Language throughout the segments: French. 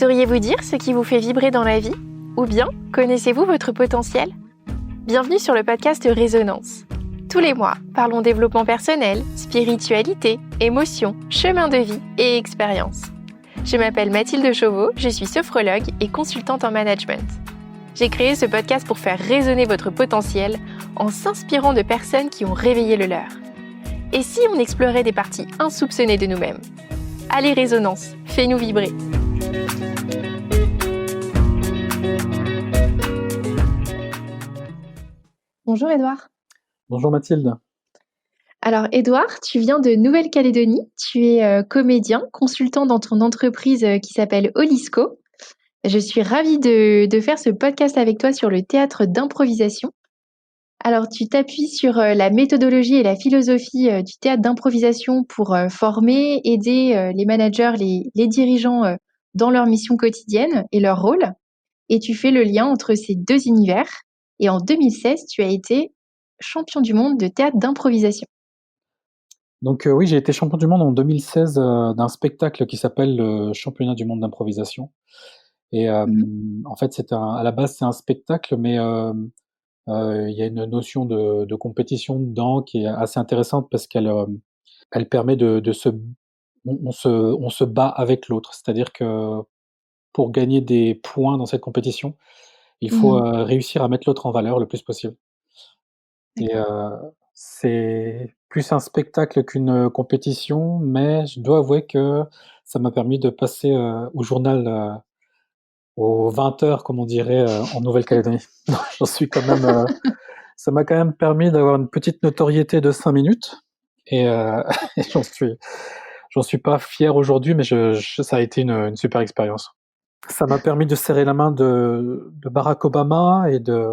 Sauriez-vous dire ce qui vous fait vibrer dans la vie? Ou bien, connaissez-vous votre potentiel? Bienvenue sur le podcast Résonance. Tous les mois, parlons développement personnel, spiritualité, émotions, chemin de vie et expérience. Je m'appelle Mathilde Chauveau, je suis sophrologue et consultante en management. J'ai créé ce podcast pour faire résonner votre potentiel en s'inspirant de personnes qui ont réveillé le leur. Et si on explorait des parties insoupçonnées de nous-mêmes? Allez Résonance, fais-nous vibrer. Bonjour Edouard. Bonjour Mathilde. Alors Edouard, tu viens de Nouvelle-Calédonie, tu es comédien, consultant dans ton entreprise qui s'appelle Olisco. Je suis ravie de faire ce podcast avec toi sur le théâtre d'improvisation. Alors tu t'appuies sur la méthodologie et la philosophie du théâtre d'improvisation pour former, aider les managers, les dirigeants dans leur mission quotidienne et leur rôle. Et tu fais le lien entre ces deux univers. Et en 2016, tu as été champion du monde de théâtre d'improvisation. Donc oui, j'ai été champion du monde en 2016 d'un spectacle qui s'appelle le Championnat du monde d'improvisation. Et en fait, à la base, c'est un spectacle, mais il y a une notion de compétition dedans qui est assez intéressante parce elle permet de se on se bat avec l'autre. C'est-à-dire que pour gagner des points dans cette compétition, il faut réussir à mettre l'autre en valeur le plus possible. Et c'est plus un spectacle qu'une compétition, mais je dois avouer que ça m'a permis de passer, au journal, aux 20 heures comme on dirait, en Nouvelle-Calédonie. J'en suis quand même, ça m'a quand même permis d'avoir une petite notoriété de 5 minutes et et j'en suis pas fier aujourd'hui, mais ça a été une super expérience. Ça m'a permis de serrer la main de Barack Obama et de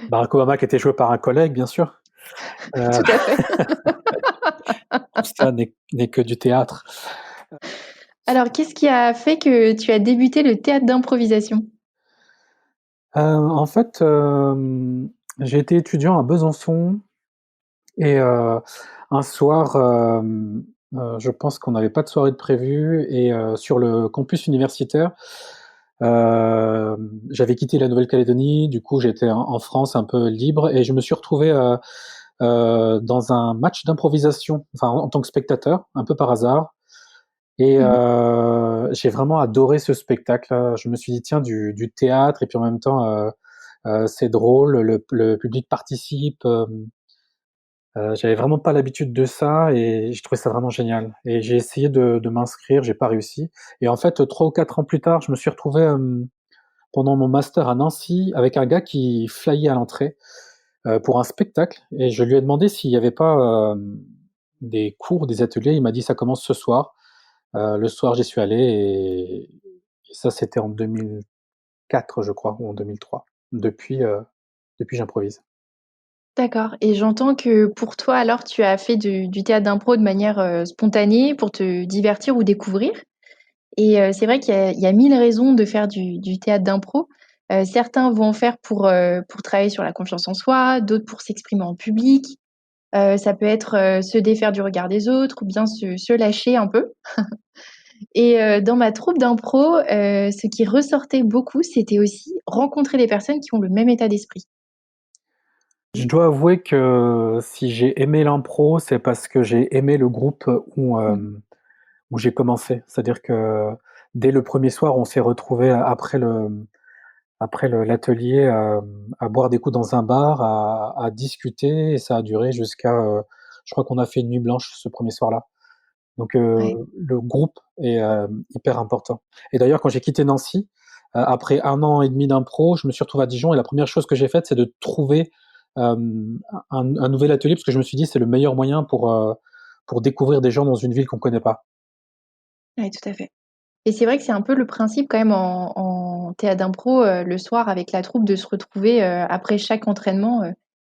Barack Obama qui était joué par un collègue, bien sûr. Tout à fait. Tout ça n'est que du théâtre. Alors, qu'est-ce qui a fait que tu as débuté le théâtre d'improvisation? En fait, j'ai été étudiant à Besançon et un soir, je pense qu'on n'avait pas de soirée de prévue et sur le campus universitaire, j'avais quitté la Nouvelle-Calédonie, du coup j'étais en France un peu libre et je me suis retrouvé, dans un match d'improvisation, enfin en tant que spectateur, un peu par hasard. Et j'ai vraiment adoré ce spectacle. Je me suis dit: «Tiens, du théâtre et puis en même temps, c'est drôle, le public participe», j'avais vraiment pas l'habitude de ça et je trouvais ça vraiment génial et j'ai essayé de m'inscrire, j'ai pas réussi et en fait, 3 ou 4 ans plus tard, je me suis retrouvé, pendant mon master à Nancy avec un gars qui flyait à l'entrée, pour un spectacle et je lui ai demandé s'il y avait pas, des cours, des ateliers. Il m'a dit: «Ça commence ce soir». Le soir, j'y suis allé et ça, c'était en 2004, je crois, ou en 2003. Depuis, j'improvise. D'accord, et j'entends que pour toi, alors, tu as fait du théâtre d'impro de manière spontanée pour te divertir ou découvrir. Et c'est vrai qu'il y a 1000 raisons de faire du théâtre d'impro. Certains vont en faire pour travailler sur la confiance en soi, d'autres pour s'exprimer en public. Ça peut être se défaire du regard des autres ou bien se lâcher un peu. Et dans ma troupe d'impro, ce qui ressortait beaucoup, c'était aussi rencontrer des personnes qui ont le même état d'esprit. Je dois avouer que si j'ai aimé l'impro, c'est parce que j'ai aimé le groupe Mmh. où j'ai commencé. C'est-à-dire que dès le premier soir, on s'est retrouvés après l'atelier, à boire des coups dans un bar, à discuter et ça a duré jusqu'à, je crois qu'on a fait une nuit blanche ce premier soir-là. Donc Ouais. le groupe est, hyper important et d'ailleurs quand j'ai quitté Nancy, après 1 an et demi d'impro, je me suis retrouvé à Dijon et la première chose que j'ai faite, c'est de trouver, un nouvel atelier parce que je me suis dit: «C'est le meilleur moyen pour découvrir des gens dans une ville qu'on connaît pas». Ouais, tout à fait. Et c'est vrai que c'est un peu le principe quand même en théâtre d'impro, le soir avec la troupe de se retrouver, après chaque entraînement,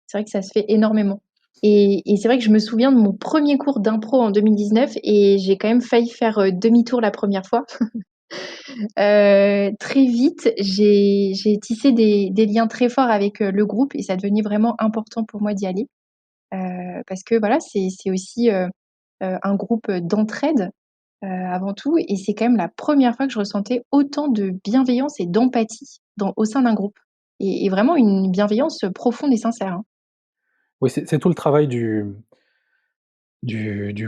c'est vrai que ça se fait énormément. Et c'est vrai que je me souviens de mon premier cours d'impro en 2019 et j'ai quand même failli faire, demi-tour la première fois. Très vite, j'ai tissé des liens très forts avec, le groupe et ça devenait vraiment important pour moi d'y aller, parce que voilà, c'est aussi, un groupe, d'entraide. avant tout, et c'est quand même la première fois que je ressentais autant de bienveillance et d'empathie au sein d'un groupe. Et vraiment une bienveillance profonde et sincère, hein. Oui, c'est tout le travail du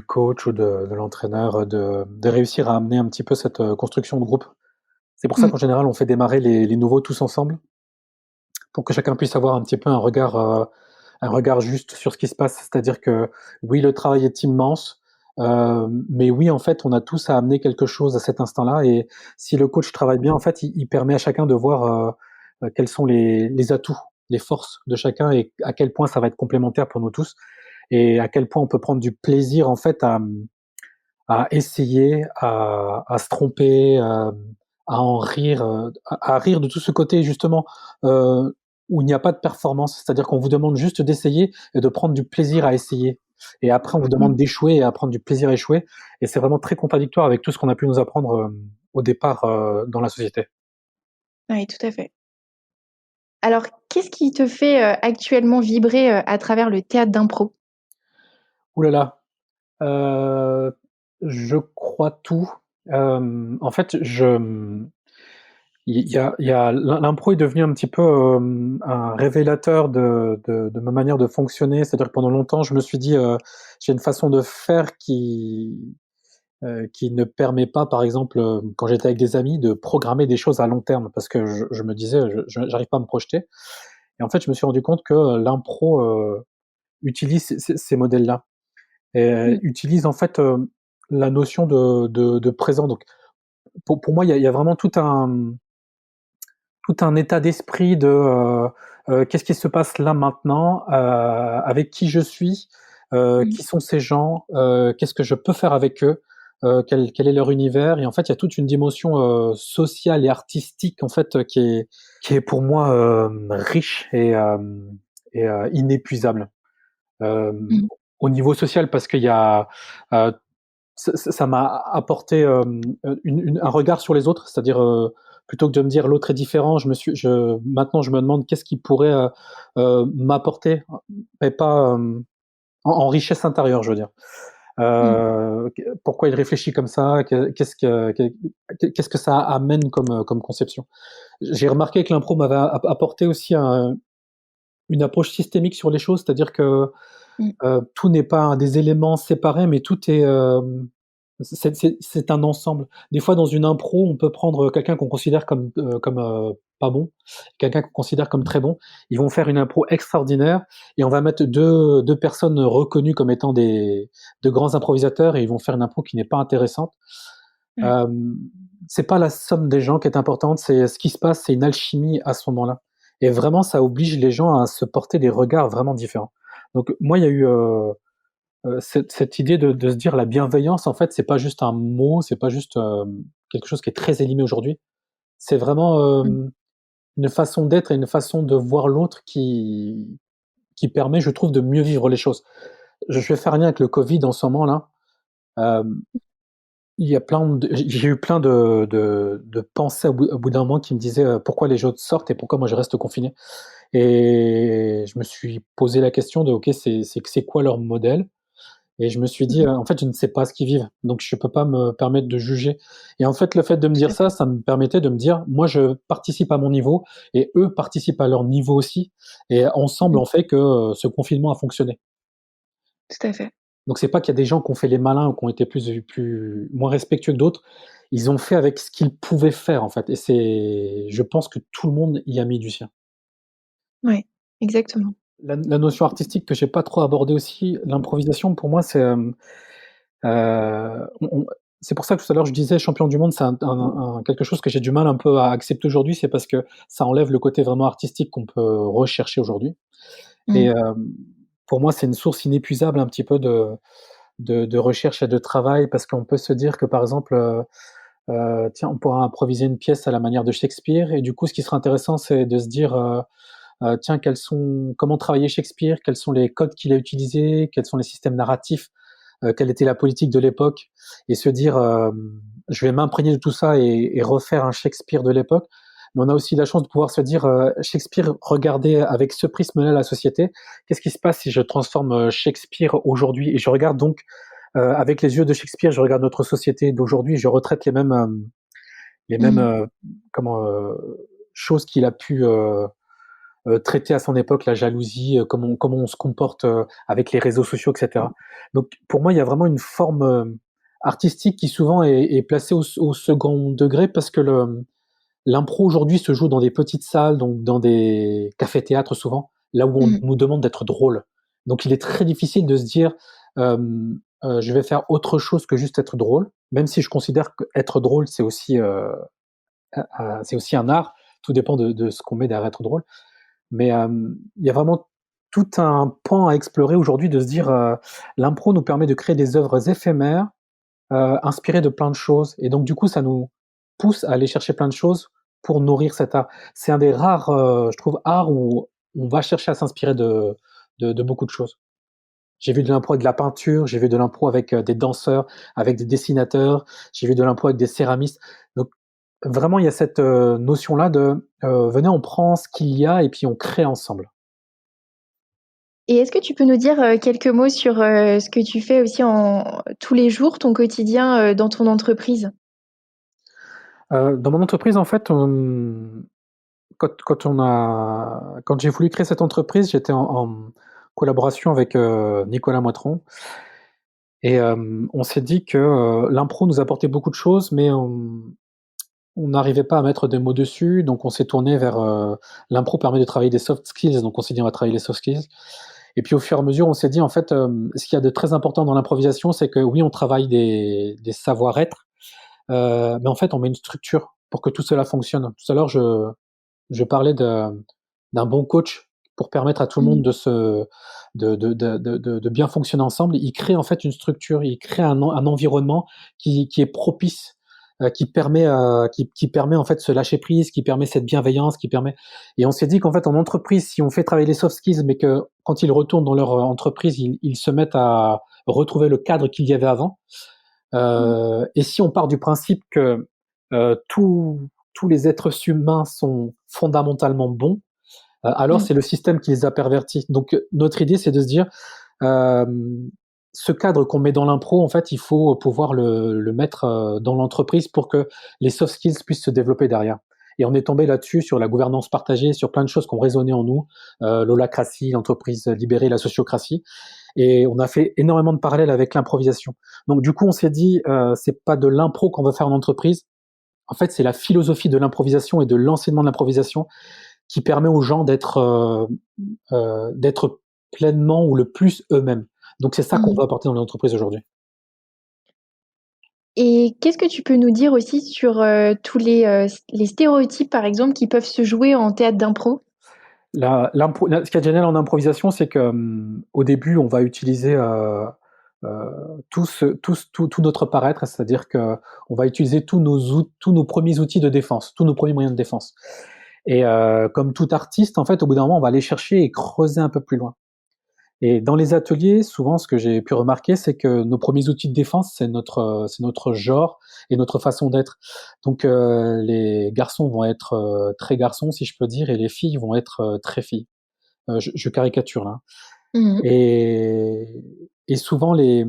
coach ou de l'entraîneur, de réussir à amener un petit peu cette, construction de groupe. C'est pour ça Mm. qu'en général, on fait démarrer les nouveaux tous ensemble, pour que chacun puisse avoir un petit peu un regard juste sur ce qui se passe. C'est-à-dire que oui, le travail est immense, mais oui, en fait, on a tous à amener quelque chose à cet instant-là et si le coach travaille bien, en fait, il permet à chacun de voir, quels sont les atouts, les forces de chacun et à quel point ça va être complémentaire pour nous tous et à quel point on peut prendre du plaisir, en fait, à essayer, à se tromper, à en rire, à rire de tout ce côté justement, où il n'y a pas de performance. C'est-à-dire qu'on vous demande juste d'essayer et de prendre du plaisir à essayer et après on vous demande Mm. d'échouer et à prendre du plaisir à échouer et c'est vraiment très contradictoire avec tout ce qu'on a pu nous apprendre, au départ, dans la société. Oui, tout à fait. Alors, qu'est-ce qui te fait actuellement vibrer à travers le théâtre d'impro? Ouh là là, je crois tout. En fait, il y a l'impro est devenu un petit peu, un révélateur de ma manière de fonctionner. C'est-à-dire que pendant longtemps, je me suis dit, j'ai une façon de faire qui ne permet pas, par exemple, quand j'étais avec des amis, de programmer des choses à long terme parce que je me disais: «Je j'arrive pas à me projeter» et en fait, je me suis rendu compte que, l'impro, utilise ces modèles-là et Mm. utilise en fait, la notion de présent. Donc pour moi, il y a vraiment tout un état d'esprit qu'est-ce qui se passe là maintenant, avec qui je suis, Mm. qui sont ces gens, qu'est-ce que je peux faire avec eux, quel est leur univers et en fait, il y a toute une dimension, sociale et artistique en fait, qui est pour moi, riche et inépuisable. Hem, Mm. au niveau social parce qu'il y a, heu ça m'a apporté, un regard sur les autres, c'est-à-dire, plutôt que de me dire: «L'autre est différent», maintenant je me demande qu'est-ce qui pourrait, m'apporter, mais pas, en richesse intérieure, je veux dire. Mm. Pourquoi il réfléchit comme ça? Qu'est-ce que ça amène comme conception? J'ai remarqué que l'impro m'avait apporté aussi une approche systémique sur les choses, c'est-à-dire que Mm. tout n'est pas des éléments séparés, mais tout est, c'est un ensemble. Des fois, dans une impro, on peut prendre quelqu'un qu'on considère comme pas bon, quelqu'un qu'on considère comme très bon. Ils vont faire une impro extraordinaire et on va mettre deux personnes reconnues comme étant de grands improvisateurs et ils vont faire une impro qui n'est pas intéressante. Ouais. Hem, c'est pas la somme des gens qui est importante, c'est ce qui se passe, c'est une alchimie à ce moment-là et vraiment ça oblige les gens à se porter des regards vraiment différents. Donc moi, il y a eu, cette idée de se dire la bienveillance, en fait, c'est pas juste un mot, c'est pas juste, quelque chose qui est très élimé aujourd'hui. C'est vraiment, Mm. une façon d'être et une façon de voir l'autre qui permet, je trouve, de mieux vivre les choses. Je vais faire un lien avec le covid en ce moment-là. Hem, il y a plein de j'ai eu plein de pensées au bout d'un moment qui me disaient, «Pourquoi les autres sortent et pourquoi moi je reste confiné?» et je me suis posé la question de: «OK, c'est quoi leur modèle?» Et je me suis dit, Mm. en fait, je ne sais pas ce qu'ils vivent, donc je peux pas me permettre de juger et en fait, le fait de me Tout dire à ça, fait. ça me permettait de me dire: «Moi, je participe à mon niveau et eux participent à leur niveau aussi et ensemble, Mm. on fait que, ce confinement a fonctionné». Tout à fait. Donc c'est pas qu'il y a des gens qui ont fait les malins ou qui ont été plus moins respectueux que d'autres. Ils ont fait avec ce qu'ils pouvaient faire, en fait et je pense que tout le monde y a mis du sien. Ouais, exactement. La notion artistique que j'ai pas trop abordée aussi, l'improvisation pour moi c'est, on c'est pour ça que tout à l'heure je disais champion du monde, c'est un quelque chose que j'ai du mal un peu à accepter aujourd'hui, c'est parce que ça enlève le côté vraiment artistique qu'on peut rechercher aujourd'hui et Mm. pour moi, c'est une source inépuisable un petit peu de recherche et de travail parce qu'on peut se dire que, par exemple, tiens, on pourra improviser une pièce à la manière de Shakespeare et du coup, ce qui serait intéressant, c'est de se dire, tiens, comment travaillait Shakespeare? Quels sont les codes qu'il a utilisés? Quels sont les systèmes narratifs? Quelle était la politique de l'époque? Et se dire, je vais m'imprégner de tout ça et refaire un Shakespeare de l'époque. Mais on a aussi la chance de pouvoir se dire, Shakespeare regardait avec ce prisme-là la société. Qu'est-ce qui se passe si je transforme, Shakespeare aujourd'hui? Et je regarde donc, avec les yeux de Shakespeare, je regarde notre société d'aujourd'hui, je retraite les mêmes Mmh. comment choses qu'il a pu traiter à son époque, la jalousie, comment on se comporte avec les réseaux sociaux, etc. Donc pour moi, il y a vraiment une forme artistique qui souvent est placée au second degré parce que l'impro aujourd'hui se joue dans des petites salles, donc dans des cafés-théâtres souvent, là où on Mmh. nous demande d'être drôle. Donc il est très difficile de se dire je vais faire autre chose que juste être drôle, même si je considère qu'être drôle c'est aussi un art. Tout dépend de ce qu'on met derrière être drôle. Mais il y a vraiment tout un pan à explorer aujourd'hui de se dire l'impro nous permet de créer des œuvres éphémères inspirées de plein de choses. Et donc du coup, ça nous pousse à aller chercher plein de choses pour nourrir cet art. C'est un des rares, je trouve, arts où on va chercher à s'inspirer de beaucoup de choses. J'ai vu de l'impro avec de la peinture, j'ai vu de l'impro avec des danseurs, avec des dessinateurs, j'ai vu de l'impro avec des céramistes. Donc vraiment, il y a cette notion-là de venez, on prend ce qu'il y a et puis on crée ensemble. Et est-ce que tu peux nous dire, quelques mots sur, ce que tu fais aussi en tous les jours, ton quotidien, dans ton entreprise? Dans mon entreprise, en fait, quand j'ai voulu créer cette entreprise, j'étais en collaboration avec Nicolas Moitron et on s'est dit que l'impro nous apportait beaucoup de choses, mais on n'arrivait pas à mettre des mots dessus, donc on s'est tourné vers l'impro permet de travailler des soft skills, donc on s'est dit: «On va travailler les soft skills» et puis au fur et à mesure, on s'est dit: «En fait, ce qu'il y a de très important dans l'improvisation, c'est que oui, on travaille des savoir-être, mais en fait, on met une structure pour que tout cela fonctionne». Tout à l'heure, je parlais d'un bon coach pour permettre à tout le monde Mmh. de bien fonctionner ensemble. Il crée en fait une structure, il crée un environnement qui est propice, qui permet en fait ce lâcher prise, qui permet cette bienveillance, qui permet. Et on s'est dit qu'en fait en entreprise, si on fait travailler les soft skills, mais que quand ils retournent dans leur entreprise, ils se mettent à retrouver le cadre qu'il y avait avant. Mmh. Et si on part du principe que tous les êtres humains sont fondamentalement bons, alors Mmh. c'est le système qui les a pervertis. Donc notre idée, c'est de se dire, ce cadre qu'on met dans l'impro, en fait, il faut pouvoir le mettre dans l'entreprise pour que les soft skills puissent se développer derrière. Et on est tombé là-dessus sur la gouvernance partagée, sur plein de choses qui ont résonné en nous, l'holacratie, l'entreprise libérée, la sociocratie. Et on a fait énormément de parallèles avec l'improvisation. Donc du coup, on s'est dit, c'est pas de l'impro qu'on va faire en entreprise. En fait, c'est la philosophie de l'improvisation et de l'enseignement de l'improvisation qui permet aux gens d'être pleinement ou le plus eux-mêmes. Donc c'est ça qu'on Mmh. veut apporter dans l'entreprise aujourd'hui. Et qu'est-ce que tu peux nous dire aussi sur, tous les stéréotypes, par exemple, qui peuvent se jouer en théâtre d'impro? Ce qui est génial en improvisation, c'est que au début, on va utiliser tout notre paraître, c'est-à-dire que on va utiliser tous nos premiers outils de défense, tous nos premiers moyens de défense. Et comme tout artiste, en fait, au bout d'un moment, on va aller chercher et creuser un peu plus loin. Et dans les ateliers, souvent, ce que j'ai pu remarquer, c'est que nos premiers outils de défense, c'est notre genre et notre façon d'être. Donc, les garçons vont être très garçons, si je peux dire, et les filles vont être très filles. Je caricature là. Mmh mh. Et, et souvent, les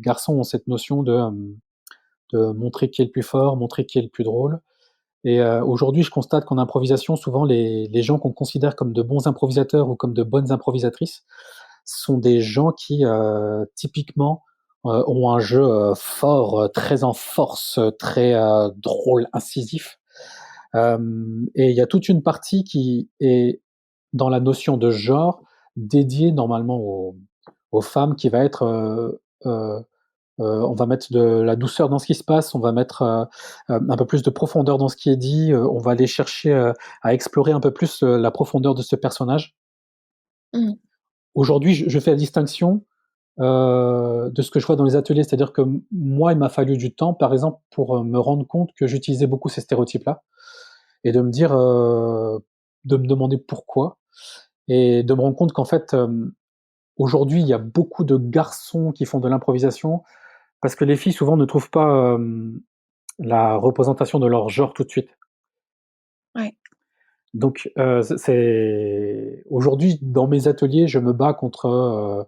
garçons ont cette notion de montrer qui est le plus fort, montrer qui est le plus drôle. Et aujourd'hui, je constate qu'en improvisation, souvent, les gens qu'on considère comme de bons improvisateurs ou comme de bonnes improvisatrices sont des gens qui, typiquement, ont un jeu, fort, très en force, très, drôle, incisif. Et il y a toute une partie qui est dans la notion de genre, dédiée normalement aux femmes, qui va être, on va mettre de la douceur dans ce qui se passe, on va mettre, un peu plus de profondeur dans ce qui est dit, on va aller chercher, à explorer un peu plus, la profondeur de ce personnage. Mmh. Aujourd'hui, je fais la distinction, de ce que je vois dans les ateliers. C'est-à-dire que moi, il m'a fallu du temps, par exemple, pour, me rendre compte que j'utilisais beaucoup ces stéréotypes-là et de me dire, de me demander pourquoi et de me rendre compte qu'en fait, aujourd'hui, il y a beaucoup de garçons qui font de l'improvisation parce que les filles, souvent, ne trouvent pas, la représentation de leur genre tout de suite. Ouais. Donc, c'est aujourd'hui, dans mes ateliers, je me bats contre,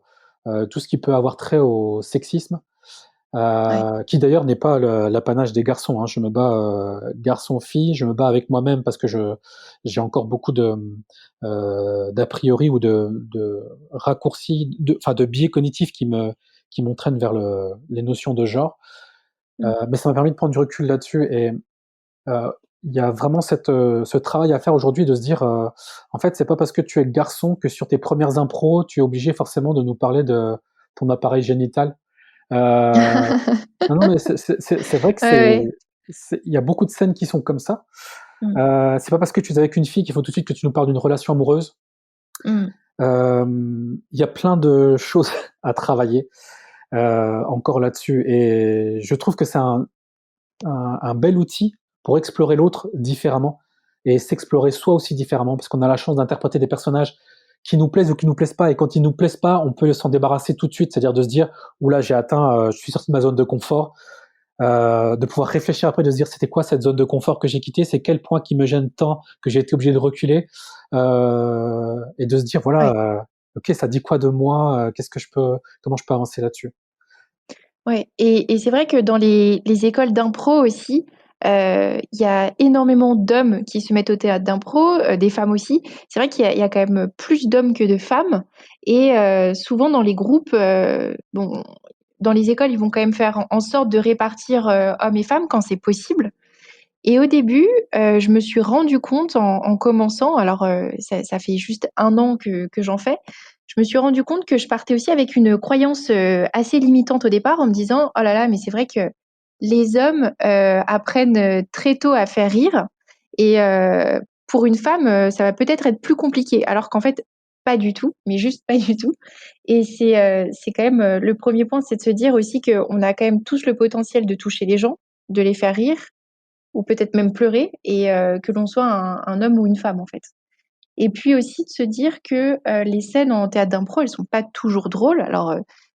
tout ce qui peut avoir trait au sexisme, Ouais. qui d'ailleurs n'est pas l'apanage des garçons, hein. Je me bats, garçon-fille, je me bats avec moi-même parce que j'ai encore beaucoup d'a priori ou de raccourcis, enfin de biais cognitifs qui m'entraînent vers les notions de genre. Mmh. Mais ça m'a permis de prendre du recul là-dessus et Heu, il y a vraiment ce travail à faire aujourd'hui de se dire, en fait, c'est pas parce que tu es garçon que sur tes premières impros, tu es obligé forcément de nous parler de ton appareil génital. Non, non, mais c'est vrai que Ouais, ouais. c'est il y a beaucoup de scènes qui sont comme ça. Mmh. C'est pas parce que tu es avec une fille qu'il faut tout de suite que tu nous parles d'une relation amoureuse. Mmh. Il y a plein de choses à travailler, encore là-dessus et je trouve que c'est un bel outil pour explorer l'autre différemment et s'explorer soi aussi différemment, parce qu'on a la chance d'interpréter des personnages qui nous plaisent ou qui nous plaisent pas. Et quand ils nous plaisent pas, on peut s'en débarrasser tout de suite, c'est-à-dire de se dire, oula, j'ai atteint, je suis sorti de ma zone de confort, de pouvoir réfléchir après, de se dire, c'était quoi cette zone de confort que j'ai quittée, c'est quel point qui me gêne tant que j'ai été obligé de reculer, et de se dire, Ouais. voilà, ok, ça dit quoi de moi, comment je peux avancer là-dessus. Ouais et c'est vrai que dans les écoles d'impro aussi, il y a énormément d'hommes qui se mettent au théâtre d'impro, des femmes aussi. C'est vrai qu'il y a quand même plus d'hommes que de femmes et souvent dans les groupes, bon, dans les écoles, ils vont quand même faire en sorte de répartir, hommes et femmes quand c'est possible et au début, je me suis rendu compte en commençant, alors, ça fait juste 1 an que j'en fais. Je me suis rendu compte que je partais aussi avec une croyance, assez limitante au départ en me disant: «Oh là là, mais c'est vrai que les hommes, apprennent, très tôt à faire rire et pour une femme, ça va peut-être être plus compliqué». Alors qu'en fait, pas du tout, mais juste pas du tout et c'est quand même, le premier point, c'est de se dire aussi qu'on a quand même tous le potentiel de toucher les gens, de les faire rire ou peut-être même pleurer et que l'on soit un homme ou une femme, en fait. Et puis aussi de se dire que, les scènes en théâtre d'impro, elles sont pas toujours drôles. Alors,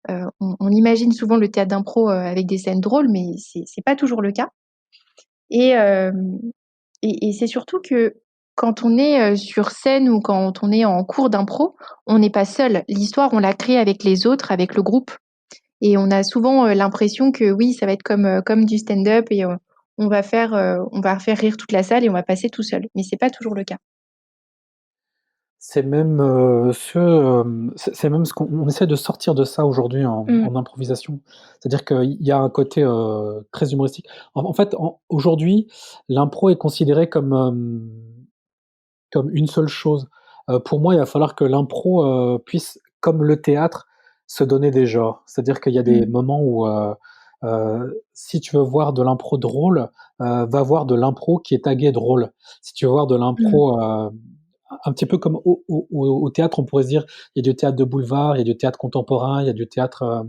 on imagine souvent le théâtre d'impro, avec des scènes drôles, mais c'est pas toujours le cas et et c'est surtout que quand on est, sur scène ou quand on est en cours d'impro, on n'est pas seul. L'histoire, on la crée avec les autres, avec le groupe et on a souvent, l'impression que oui, ça va être comme du stand-up et on va faire rire toute la salle et on va passer tout seul. Mais c'est pas toujours le cas. C'est même, c'est même ce qu'on essaie de sortir de ça aujourd'hui Mmh. en improvisation. C'est-à-dire qu'il y a un côté, très humoristique. En fait, aujourd'hui, l'impro est considéré comme une seule chose. Pour moi, il va falloir que l'impro, puisse, comme le théâtre, se donner des genres. C'est-à-dire qu'il y a des Mmh. moments où, si tu veux voir de l'impro drôle, va voir de l'impro qui est tagué drôle. Si tu veux voir de Mmh. l'impro, un petit peu comme au théâtre, on pourrait se dire, il y a du théâtre de boulevard, il y a du théâtre contemporain, il y a du théâtre,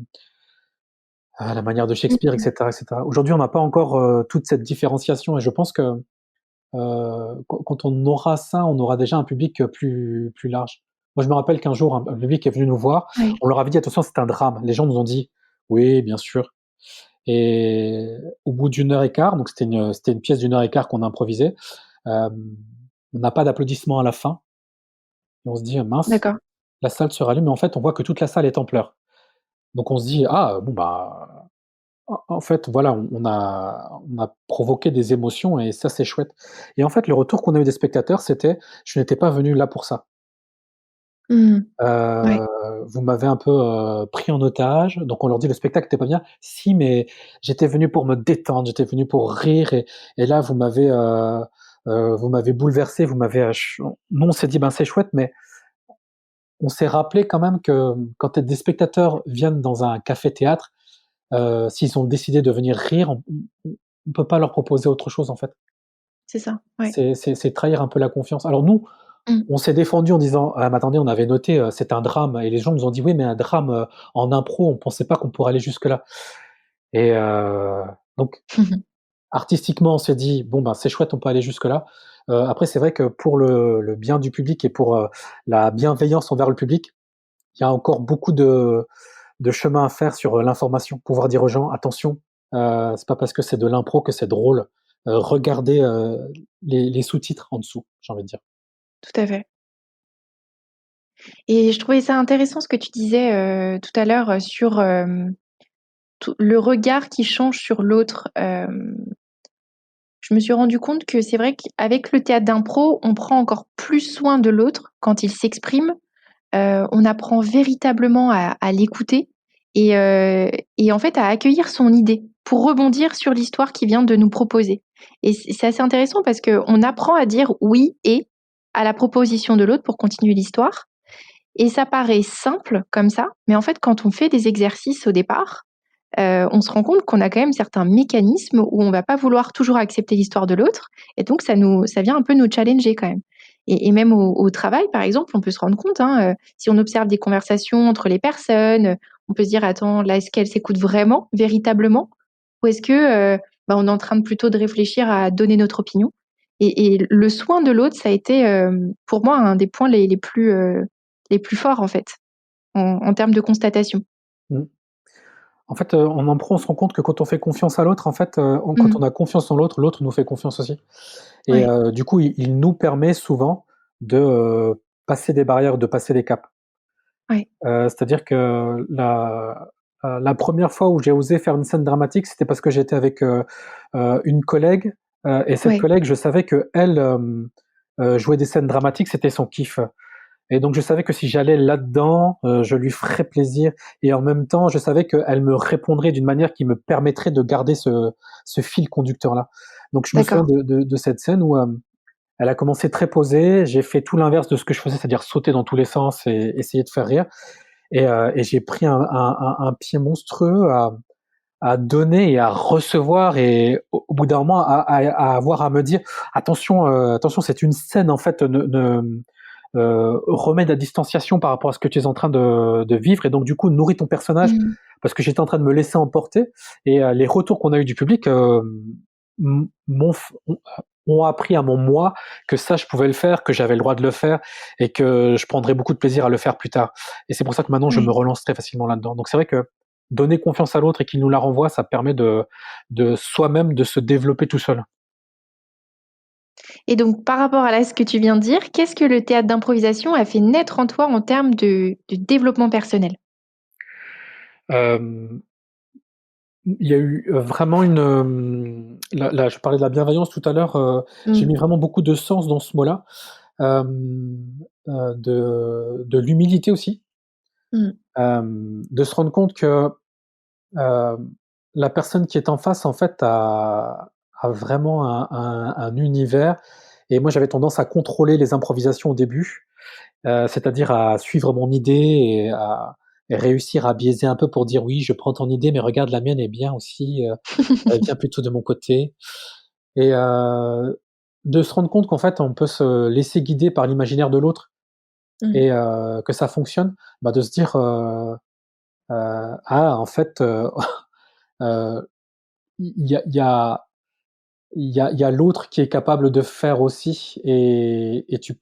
à la manière de Shakespeare et Mmh. cetera et cetera. Aujourd'hui, on n'a pas encore, toute cette différenciation et je pense que, quand on aura ça, on aura déjà un public, plus large. Moi, je me rappelle qu'un jour, un public est venu nous voir, Ouais. on leur avait dit: «Attention, c'est un drame». Les gens nous ont dit: «Oui, bien sûr» et au bout d'1 heure et quart, donc c'était une pièce d'1 heure et quart qu'on a improvisée, hem, on n'a pas d'applaudissements à la fin et on se dit: «Mince, D'accord. la salle se rallume» et en fait, on voit que toute la salle est en pleurs. Donc on se dit: «Ah bon, bah, en fait, voilà, on a provoqué des émotions et ça, c'est chouette» et en fait, le retour qu'on a eu des spectateurs, c'était: «Je n'étais pas venu là pour ça. Mmh. Ouais. Vous m'avez un peu, pris en otage». Donc on leur dit: «Le spectacle était pas bien». «Si, mais j'étais venu pour me détendre, j'étais venu pour rire et là, vous m'avez bouleversé, vous m'avez, ch». Nous, on s'est dit: «Ben, c'est chouette», mais on s'est rappelé quand même que quand des spectateurs viennent dans un café-théâtre, s'ils ont décidé de venir rire, on peut pas leur proposer autre chose, en fait. C'est ça, ouais. C'est trahir un peu la confiance. Alors nous, Mmh. on s'est défendu en disant: «Ah mais attendez, on avait noté, c'est un drame» et les gens nous ont dit: «Oui, mais un drame, en impro, on pensait pas qu'on pourrait aller jusque-là» et donc artistiquement, on s'est dit: «Bon, ben, c'est chouette, on peut aller jusque-là». Après, c'est vrai que pour le bien du public et pour, la bienveillance envers le public, il y a encore beaucoup de chemin à faire sur, l'information. Pouvoir dire aux gens: «Attention, c'est pas parce que c'est de l'impro que c'est drôle. Regardez, les sous-titres en dessous», j'ai envie de dire. Tout à fait. Et je trouvais ça intéressant ce que tu disais tout à l'heure sur le regard qui change sur l'autre. Je me suis rendu compte que c'est vrai qu'avec le théâtre d'impro, on prend encore plus soin de l'autre quand il s'exprime. On apprend véritablement à l'écouter et en fait à accueillir son idée pour rebondir sur l'histoire qu'il vient de nous proposer. Et c'est assez intéressant parce qu'on apprend à dire oui et à la proposition de l'autre pour continuer l'histoire. Et ça paraît simple comme ça, mais en fait, quand on fait des exercices au départ, on se rend compte qu'on a quand même certains mécanismes où on va pas vouloir toujours accepter l'histoire de l'autre, et donc ça vient un peu nous challenger quand même. Et même au travail, par exemple, on peut se rendre compte, hein, si on observe des conversations entre les personnes, on peut se dire, attends, là, est-ce qu'elles s'écoutent vraiment, véritablement, ou est-ce que on est en train de plutôt de réfléchir à donner notre opinion? Et le soin de l'autre, ça a été pour moi un des points les plus forts en fait, en termes de constatation. Mmh. En fait, en impro, on se rend compte que quand on fait confiance à l'autre, en fait, quand Mmh. on a confiance en l'autre, l'autre nous fait confiance aussi et Ouais, du coup, il nous permet souvent de, passer des barrières, de passer des caps. ouais, C'est-à-dire que la 1re fois où j'ai osé faire une scène dramatique, c'était parce que j'étais avec, une collègue, et cette ouais, collègue, je savais qu'elle, jouer des scènes dramatiques, c'était son kiff. Et donc je savais que si j'allais là-dedans, je lui ferais plaisir et en même temps, je savais qu'elle me répondrait d'une manière qui me permettrait de garder ce fil conducteur-là. Donc je me souviens d'accord. de cette scène où, elle a commencé très posée, j'ai fait tout l'inverse de ce que je faisais, c'est-à-dire sauter dans tous les sens et essayer de faire rire et j'ai pris un pied monstrueux à donner et à recevoir et au bout d'un moment à avoir à me dire: «Attention, attention, c'est une scène en fait, remets de la distanciation par rapport à ce que tu es en train de vivre et donc du coup nourris ton personnage Mmh. parce que j'étais en train de me laisser emporter et les retours qu'on a eu du public ont appris à mon moi que ça je pouvais le faire, que j'avais le droit de le faire et que je prendrais beaucoup de plaisir à le faire plus tard. Et c'est pour ça que maintenant je me Ouais. relance très facilement là-dedans. Donc c'est vrai que donner confiance à l'autre et qu'il nous la renvoie, ça permet de soi-même de se développer tout seul. Et donc par rapport à là, ce que tu viens de dire, qu'est-ce que le théâtre d'improvisation a fait naître en toi en termes de développement personnel? Euh, Il y a eu, vraiment une, là, je parlais de la bienveillance tout à l'heure, j'ai Mmh. mis vraiment beaucoup de sens dans ce mot-là, de l'humilité aussi, Mmh. de se rendre compte que, hem, la personne qui est en face, en fait, a vraiment un univers et moi, j'avais tendance à contrôler les improvisations au début, c'est-à-dire à suivre mon idée et réussir à biaiser un peu pour dire: «Oui, je prends ton idée, mais regarde la mienne est bien aussi, vient plutôt de mon côté» et de se rendre compte qu'en fait, on peut se laisser guider par l'imaginaire de l'autre Mmh. et que ça fonctionne, bah, de se dire, «Ah en fait, heu, il y a l'autre qui est capable de faire aussi» et tu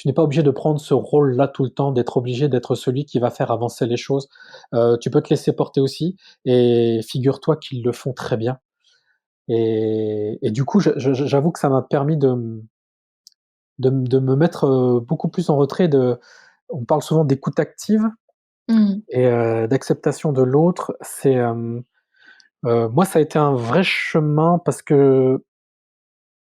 n'es pas obligé de prendre ce rôle-là tout le temps, d'être obligé d'être celui qui va faire avancer les choses. Tu peux te laisser porter aussi et figure-toi qu'ils le font très bien et du coup, j'avoue que ça m'a permis de me mettre, beaucoup plus en retrait on parle souvent d'écoute active Mmh. et d'acceptation de l'autre. Moi, ça a été un vrai chemin parce que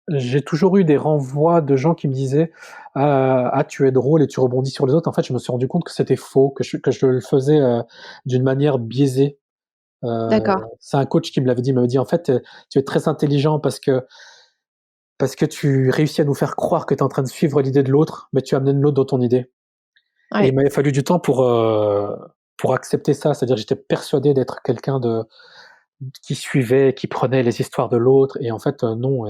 j'ai toujours eu des renvois de gens qui me disaient: «Ah, tu es drôle et tu rebondis sur les autres». En fait, je me suis rendu compte que c'était faux, que je le faisais, d'une manière biaisée. Heu, D'accord. c'est un coach qui me l'avait dit, il m'avait dit: «En fait, tu es très intelligent parce que tu réussis à nous faire croire que tu es en train de suivre l'idée de l'autre, mais tu amènes l'autre dans ton idée». Et il Ouais. m'avait fallu du temps pour accepter ça. C'est-à-dire j'étais persuadé d'être quelqu'un de qui suivait, qui prenait les histoires de l'autre et en fait, non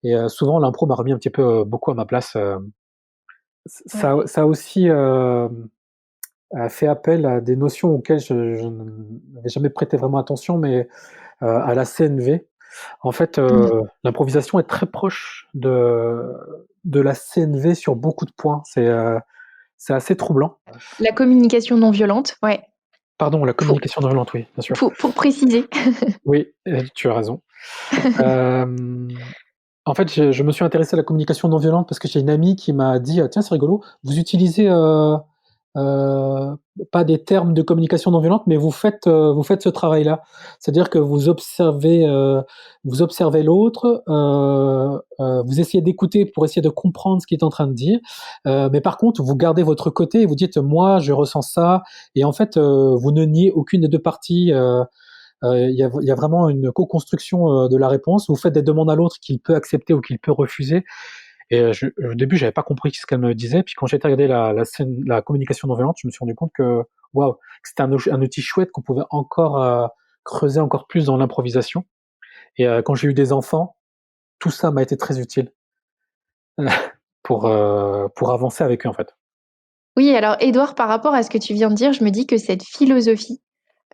et souvent l'impro m'a remis un petit peu, beaucoup à ma place, Ouais. ça a aussi, fait appel à des notions auxquelles je n'avais jamais prêté vraiment attention, mais, à la CNV. En fait, Mmh. l'improvisation est très proche de la CNV sur beaucoup de points. C'est assez troublant. La communication non violente, ouais. Pardon, la Pour communication non violente, oui, bien sûr. pour préciser. Oui, tu as raison. Hem, En fait, je me suis intéressé à la communication non violente parce que j'ai une amie qui m'a dit: «Tiens, c'est rigolo, vous utilisez, heu, pas des termes de communication non violente, mais vous faites ce travail-là. C'est-à-dire que vous observez l'autre, vous essayez d'écouter pour essayer de comprendre ce qu'il est en train de dire, mais par contre, vous gardez votre côté et vous dites: «Moi, je ressens ça», et en fait, vous ne niez aucune des 2 parties, il y a vraiment une co-construction, de la réponse. Vous faites des demandes à l'autre qu'il peut accepter ou qu'il peut refuser. Et au début, j'avais pas compris ce qu'elle me disait. Puis quand j'ai été regarder la communication non violente, je me suis rendu compte que waouh, que c'était un outil chouette qu'on pouvait encore creuser encore plus dans l'improvisation. Et quand j'ai eu des enfants, tout ça m'a été très utile pour avancer avec eux, en fait. Oui, alors Édouard, par rapport à ce que tu viens de dire, je me dis que cette philosophie,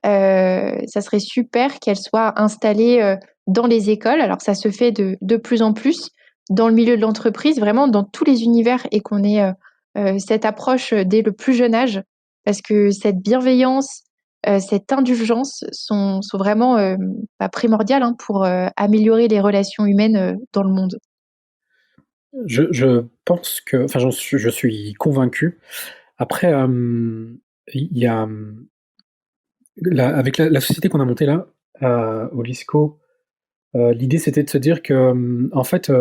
ça serait super qu'elle soit installée dans les écoles. Alors ça se fait de plus en plus dans le milieu de l'entreprise, vraiment dans tous les univers, et qu'on ait cette approche dès le plus jeune âge, parce que cette bienveillance, cette indulgence sont vraiment primordiales, hein, pour améliorer les relations humaines dans le monde. Je pense que, enfin, je suis convaincu. Après, il y a, avec la société qu'on a montée là, au LISCO, l'idée c'était de se dire que, en fait,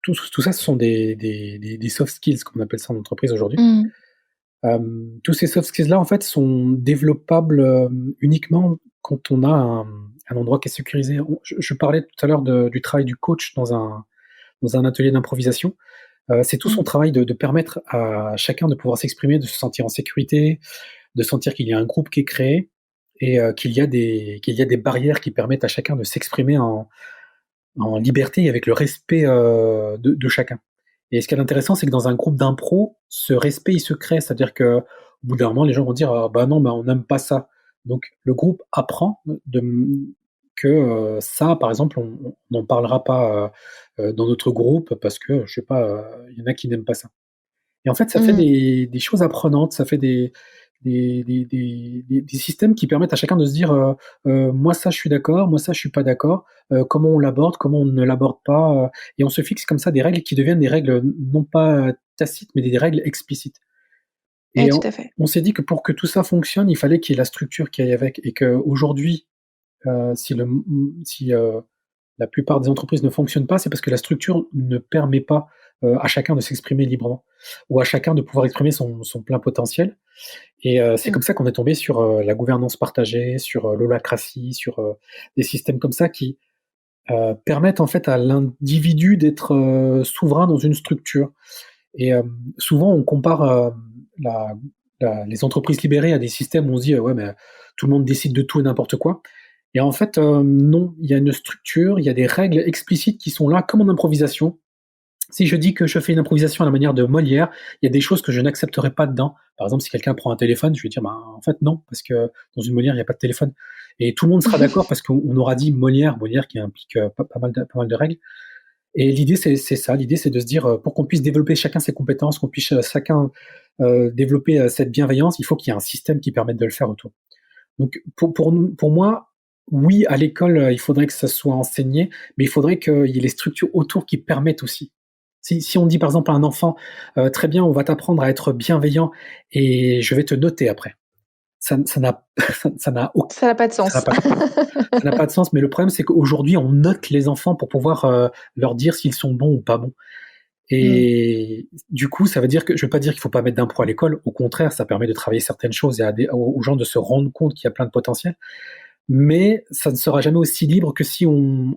tout ça, ce sont des soft skills, comme on appelle ça en entreprise aujourd'hui. Mm. Tous ces soft skills là, en fait, sont développables, uniquement quand on a un endroit qui est sécurisé. Je parlais tout à l'heure du travail du coach dans un atelier d'improvisation. C'est tout Mm. son travail de permettre à chacun de pouvoir s'exprimer, de se sentir en sécurité, de sentir qu'il y a un groupe qui est créé, et qu'il y a des barrières qui permettent à chacun de s'exprimer en liberté et avec le respect, de chacun. Et ce qui est intéressant, c'est que dans un groupe d'impro, ce respect, il se crée. C'est-à-dire qu'au bout d'un moment, les gens vont dire: «Ah bah non, bah, on n'aime pas ça». Donc le groupe apprend que, ça, par exemple, on n'en parlera pas, dans notre groupe parce que, je sais pas, il y en a qui n'aiment pas ça. Et en fait, ça fait Mm. des choses apprenantes, ça fait des systèmes qui permettent à chacun de se dire, «Moi ça je suis d'accord, moi ça je suis pas d'accord», comment on l'aborde, comment on ne l'aborde pas, et on se fixe comme ça des règles qui deviennent des règles, non pas tacites, mais des règles explicites. Oui, Et tout à fait. on s'est dit que pour que tout ça fonctionne, il fallait qu'il y ait la structure qui aille avec, et qu'aujourd'hui, si la plupart des entreprises ne fonctionnent pas, c'est parce que la structure ne permet pas, à chacun de s'exprimer librement, ou à chacun de pouvoir exprimer son plein potentiel. Et c'est Mm. comme ça qu'on est tombé sur, la gouvernance partagée, sur, l'holacratie, sur, des systèmes comme ça qui, permettent en fait à l'individu d'être, souverain dans une structure. Et souvent on compare, la les entreprises libérées à des systèmes où on se dit: «Ouais, mais tout le monde décide de tout et n'importe quoi». Et en fait, non, il y a une structure, il y a des règles explicites qui sont là comme en improvisation. Si je dis que je fais une improvisation à la manière de Molière, il y a des choses que je n'accepterai pas dedans. Par exemple, si quelqu'un prend un téléphone, je vais dire: «Ben, en fait, non, parce que dans une Molière, il y a pas de téléphone». Et tout le monde sera d'accord parce qu'on aura dit Molière, Molière qui implique, pas mal de règles. Et l'idée, c'est ça. L'idée, c'est de se dire, pour qu'on puisse développer chacun ses compétences, qu'on puisse, chacun, développer, cette bienveillance, il faut qu'il y ait un système qui permette de le faire autour. Donc pour moi, oui, à l'école, il faudrait que ça soit enseigné, mais il faudrait qu'il y ait les structures autour qui permettent aussi. Si on dit par exemple à un enfant, «Très bien, on va t'apprendre à être bienveillant et je vais te noter après». Ça n'a ça n'a aucun Ça n'a pas de ça n'a sens. pas de sens. Ça n'a pas de sens, mais le problème, c'est qu'aujourd'hui, on note les enfants pour pouvoir, leur dire s'ils sont bons ou pas bons. Mm. Et du coup, ça veut dire que je veux pas dire qu'il faut pas mettre d'impro à l'école. Au contraire, ça permet de travailler certaines choses et aux gens de se rendre compte qu'il y a plein de potentiel. Mais ça ne sera jamais aussi libre que si on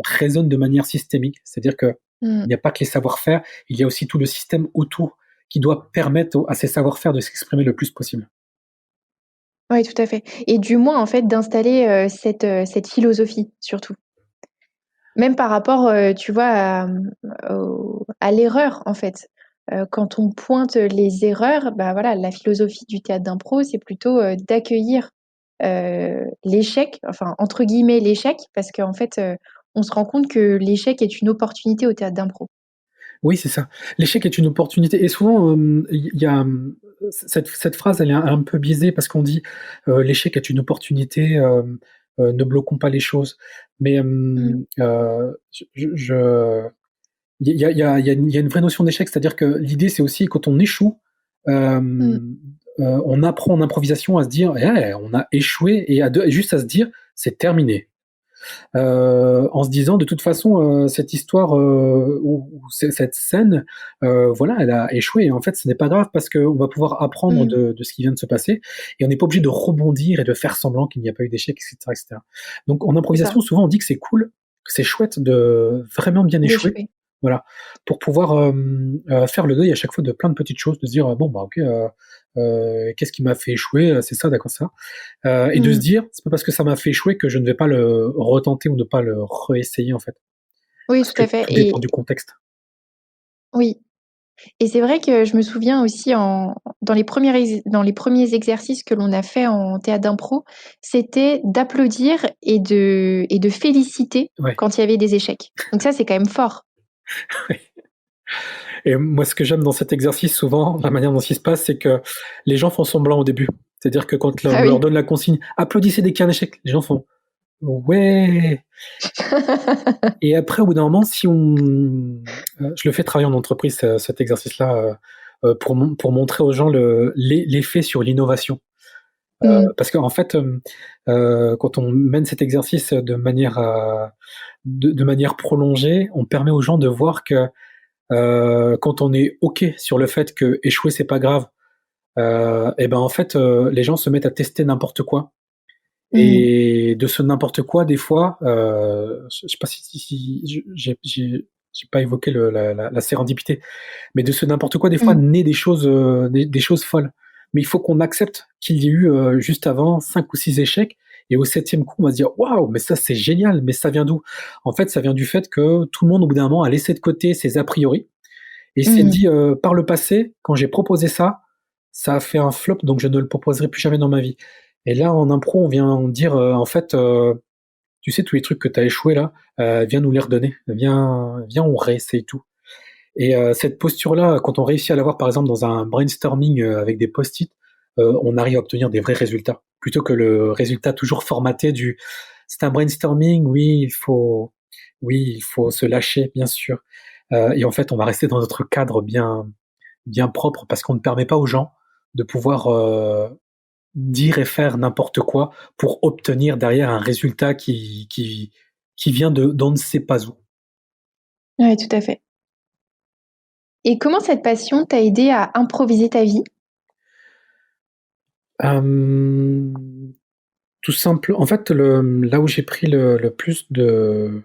raisonne de manière systémique. C'est-à-dire qu'il Mm. n'y a pas que les savoir-faire, il y a aussi tout le système autour qui doit permettre à ces savoir-faire de s'exprimer le plus possible. Oui, tout à fait, et du moins, en fait, d'installer cette philosophie, surtout. Même par rapport, tu vois, à l'erreur, en fait. Quand on pointe les erreurs, bah voilà, la philosophie du théâtre d'impro, c'est plutôt d'accueillir l'échec, enfin, entre guillemets, l'échec, parce qu'en fait, on se rend compte que l'échec est une opportunité au théâtre d'impro. Oui, c'est ça. L'échec est une opportunité, et souvent, il y a, cette phrase, elle est un peu biaisée parce qu'on dit, «L'échec est une opportunité, ne bloquons pas les choses». Mais, Mm. il y a une vraie notion d'échec, c'est-à-dire que l'idée, c'est aussi quand on échoue, Mm. on apprend en improvisation à se dire, eh, on a échoué, et juste à se dire, c'est terminé. En se disant de toute façon cette histoire ou cette scène, voilà, elle a échoué. Et en fait, ce n'est pas grave parce qu'on va pouvoir apprendre Mmh. de ce qui vient de se passer et on n'est pas obligé de rebondir et de faire semblant qu'il n'y a pas eu d'échec, etc., etc. Donc en C'est ça, improvisation, souvent on dit que c'est cool, que c'est chouette de vraiment bien échouer. d'échouer. Voilà, pour pouvoir faire le deuil à chaque fois de plein de petites choses, de se dire bon bah ok, qu'est-ce qui m'a fait échouer, c'est ça, d'accord, ça. Et de se Mmh. dire, c'est pas parce que ça m'a fait échouer que je ne vais pas le retenter ou ne pas le réessayer en fait. Oui, Parce tout que à fait tout dépend et du contexte. oui et c'est vrai que je me souviens aussi dans les premiers exercices que l'on a fait en théâtre d'impro, c'était d'applaudir et de féliciter Ouais. quand il y avait des échecs. Donc ça, c'est quand même fort. Et moi, ce que j'aime dans cet exercice, souvent, la manière dont il se passe, c'est que les gens font semblant au début. C'est-à-dire que quand Ah on leur oui. donne la consigne, applaudissez dès qu'il y a un échec, les gens font ouais. Et après, au bout d'un moment, si on, je le fais travailler en entreprise, cet exercice-là, pour montrer aux gens l'effet sur l'innovation. Mmh. Parce qu'en fait, quand on mène cet exercice de manière prolongée, on permet aux gens de voir que quand on est OK sur le fait que échouer, c'est pas grave, et ben en fait, les gens se mettent à tester n'importe quoi. Mmh. Et de ce n'importe quoi, des fois, je sais pas si j'ai pas évoqué la sérendipité, mais de ce n'importe quoi, des fois, Mmh. naît des choses folles. Mais il faut qu'on accepte qu'il y ait eu juste avant 5 ou 6 échecs, et au septième coup, on va se dire waouh, mais ça c'est génial, mais ça vient d'où? En fait, ça vient du fait que tout le monde, au bout d'un moment, a laissé de côté ses a priori et s'est Mmh. dit par le passé, quand j'ai proposé ça, ça a fait un flop, donc je ne le proposerai plus jamais dans ma vie. Et là, en impro, on vient dire en fait, tu sais, tous les trucs que tu as échoué là, viens nous les redonner, viens, on réessaye tout. Et cette posture-là, quand on réussit à l'avoir, par exemple, dans un brainstorming avec des post-it, on arrive à obtenir des vrais résultats. Plutôt que le résultat toujours formaté du c'est un brainstorming, oui, il faut se lâcher, bien sûr. Et en fait, on va rester dans notre cadre bien propre parce qu'on ne permet pas aux gens de pouvoir dire et faire n'importe quoi pour obtenir derrière un résultat qui vient d'on ne sait pas où. Ouais, tout à fait. Et comment cette passion t'a aidé à improviser ta vie? Euh, Tout simple. En fait, là où j'ai pris le plus de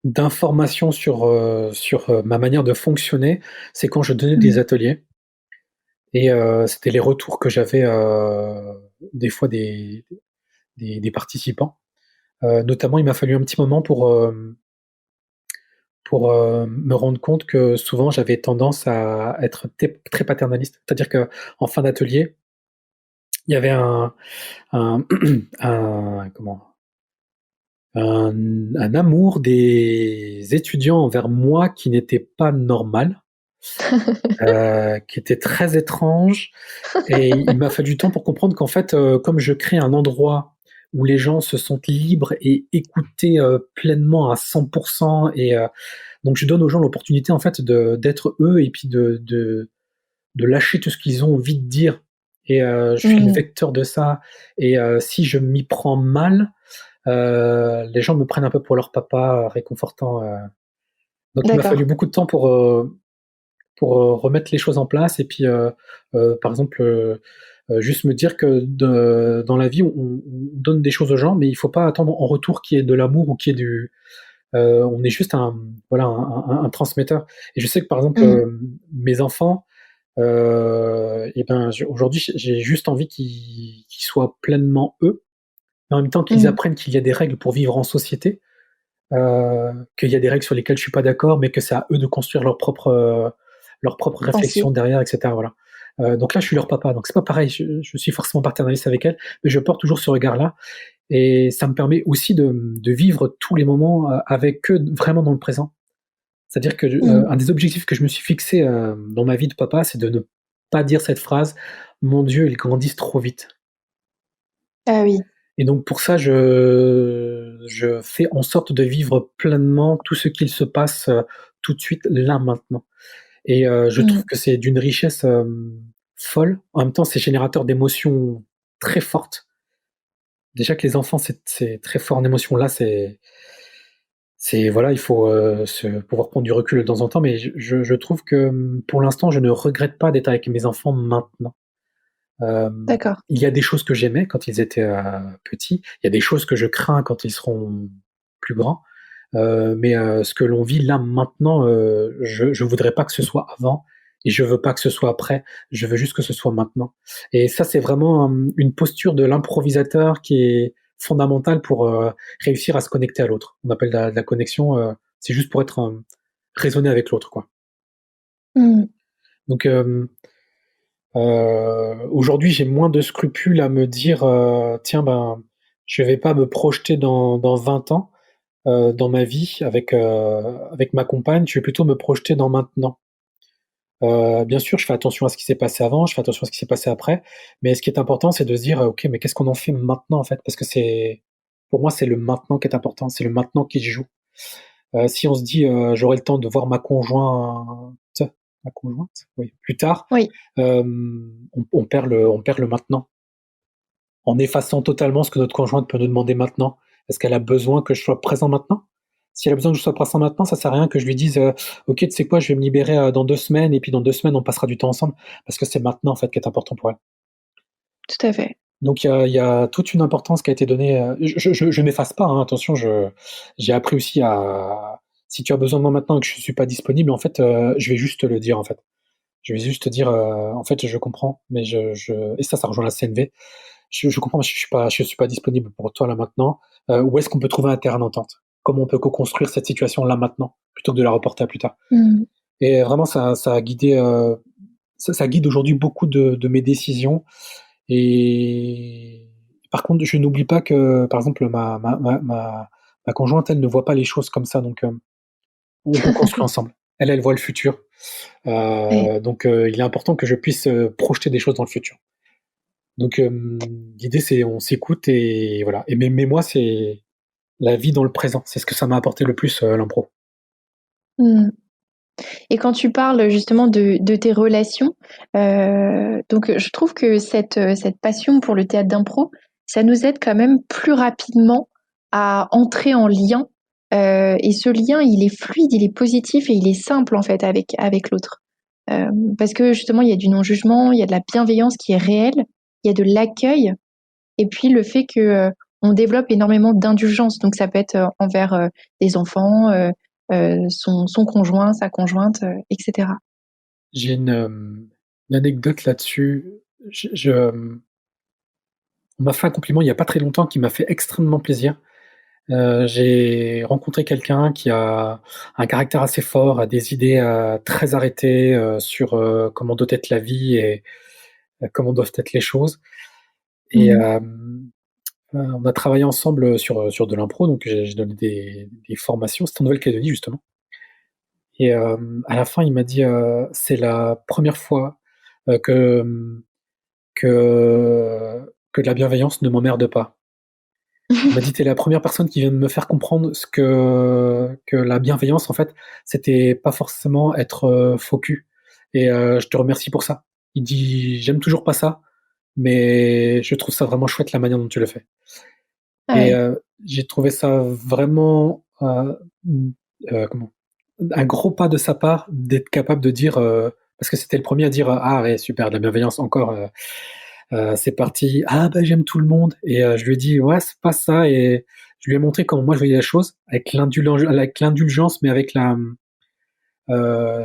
d'informations sur ma manière de fonctionner, c'est quand je donnais des Mmh. ateliers. Et c'était les retours que j'avais des fois des participants. Notamment, il m'a fallu un petit moment pour me rendre compte que souvent j'avais tendance à être très paternaliste. C'est-à-dire que en fin d'atelier, il y avait un, comment, un amour des étudiants envers moi qui n'était pas normal, qui était très étrange. Et il m'a fallu du temps pour comprendre qu'en fait, comme je crée un endroit où les gens se sentent libres et écoutés pleinement à 100%, et donc je donne aux gens l'opportunité en fait d'être eux et puis de lâcher tout ce qu'ils ont envie de dire. Et je suis le Mmh. vecteur de ça. Et si je m'y prends mal, les gens me prennent un peu pour leur papa réconfortant. Donc il m'a fallu D'accord. beaucoup de temps pour remettre les choses en place. Et puis, par exemple, juste me dire que dans la vie, on donne des choses aux gens, mais il faut pas attendre en retour qu'il y ait de l'amour ou qu'il y ait du. On est juste voilà, un transmetteur. Et je sais que par exemple, Mmh. mes enfants, et ben, aujourd'hui, j'ai juste envie qu'ils soient pleinement eux, mais en même temps qu'ils Mmh. apprennent qu'il y a des règles pour vivre en société, qu'il y a des règles sur lesquelles je suis pas d'accord, mais que c'est à eux de construire leur propre réflexion Penser. derrière, etc. Voilà. Donc là, je suis leur papa, donc c'est pas pareil. Je suis forcément paternaliste avec elle, mais je porte toujours ce regard-là, et ça me permet aussi de vivre tous les moments avec eux vraiment dans le présent. C'est-à-dire que Mmh. un des objectifs que je me suis fixé dans ma vie de papa, c'est de ne pas dire cette phrase: «Mon Dieu, ils grandissent trop vite». Ah oui. Et donc pour ça, je fais en sorte de vivre pleinement tout ce qu'il se passe tout de suite, là, maintenant. Et je trouve Mmh. que c'est d'une richesse folle. En même temps, c'est générateur d'émotions très fortes. Déjà que les enfants, c'est très fort en émotions. Là, c'est voilà, il faut pouvoir prendre du recul de temps en temps. Mais je trouve que pour l'instant, je ne regrette pas d'être avec mes enfants maintenant. Euh, D'accord. il y a des choses que j'aimais quand ils étaient petits. Il y a des choses que je crains quand ils seront plus grands. Mais ce que l'on vit là maintenant, je voudrais pas que ce soit avant et je veux pas que ce soit après. Je veux juste que ce soit maintenant. Et ça, c'est vraiment une posture de l'improvisateur qui est fondamentale pour réussir à se connecter à l'autre. On appelle la connexion, c'est juste pour être raisonner avec l'autre, quoi. Mmh. Donc aujourd'hui, j'ai moins de scrupules à me dire tiens ben je vais pas me projeter dans 20 ans dans ma vie avec ma compagne, je vais plutôt me projeter dans maintenant. Bien sûr, je fais attention à ce qui s'est passé avant, je fais attention à ce qui s'est passé après, mais ce qui est important, c'est de se dire ok, mais qu'est-ce qu'on en fait maintenant en fait? Parce que pour moi, c'est le maintenant qui est important, c'est le maintenant qui se joue. Si on se dit j'aurai le temps de voir ma conjointe, oui, plus tard, Oui, on perd le maintenant en effaçant totalement ce que notre conjointe peut nous demander maintenant. Est-ce qu'elle a besoin que je sois présent maintenant? Si elle a besoin que je sois présent maintenant, ça sert à rien que je lui dise ok, tu sais quoi, je vais me libérer dans 2 semaines et puis dans 2 semaines on passera du temps ensemble parce que c'est maintenant en fait qui est important pour elle. tout à fait. Donc il y a toute une importance qui a été donnée. Je m'efface pas, hein, attention. J'ai appris aussi à si tu as besoin de moi maintenant et que je suis pas disponible, en fait, je vais juste te le dire en fait. Je vais juste te dire en fait je comprends, mais et ça rejoint la CNV. Je comprends, mais je suis pas disponible pour toi là maintenant. Où est-ce qu'on peut trouver un terrain d'entente? Comment on peut co-construire cette situation là maintenant plutôt que de la reporter à plus tard? Mmh. Et vraiment ça a guidé ça guide aujourd'hui beaucoup de mes décisions. Et par contre, je n'oublie pas que, par exemple, ma conjointe, elle ne voit pas les choses comme ça, donc on co-construit ensemble. Elle voit le futur, Ouais. donc il est important que je puisse projeter des choses dans le futur. Donc l'idée, c'est on s'écoute et voilà. Et mais moi, c'est la vie dans le présent. C'est ce que ça m'a apporté le plus, l'impro. Mmh. Et quand tu parles justement de tes relations, donc je trouve que cette passion pour le théâtre d'impro, ça nous aide quand même plus rapidement à entrer en lien. Et ce lien, il est fluide, il est positif et il est simple en fait avec l'autre. Euh, Parce que justement, il y a du non-jugement, il y a de la bienveillance qui est réelle, il y a de l'accueil, et puis le fait que on développe énormément d'indulgence. Donc ça peut être envers des enfants, son conjoint, sa conjointe, etc. J'ai une anecdote là-dessus. On m'a fait un compliment il y a pas très longtemps qui m'a fait extrêmement plaisir. J'ai rencontré quelqu'un qui a un caractère assez fort, a des idées très arrêtées sur comment doit être la vie et comment doivent être les choses. Et Mhm. on a travaillé ensemble sur de l'impro, donc j'ai donné des formations. C'était en Nouvelle-Calédonie justement. Et à la fin, il m'a dit c'est la première fois que que de la bienveillance ne m'emmerde pas. Il m'a dit: «Tu es la première personne qui vient de me faire comprendre ce que la bienveillance, en fait, c'était pas forcément être, faux cul et je te remercie pour ça». Il dit: «J'aime toujours pas ça, mais je trouve ça vraiment chouette la manière dont tu le fais» Ah et ouais. j'ai trouvé ça vraiment, mmh, comment? Un gros pas de sa part d'être capable de dire, parce que c'était le premier à dire: «Ah ouais, super, de la bienveillance encore, c'est parti. Ah bah j'aime tout le monde et je lui ai dit ouais c'est pas ça et je lui ai montré comment moi je voyais la chose avec l'indulgence mais avec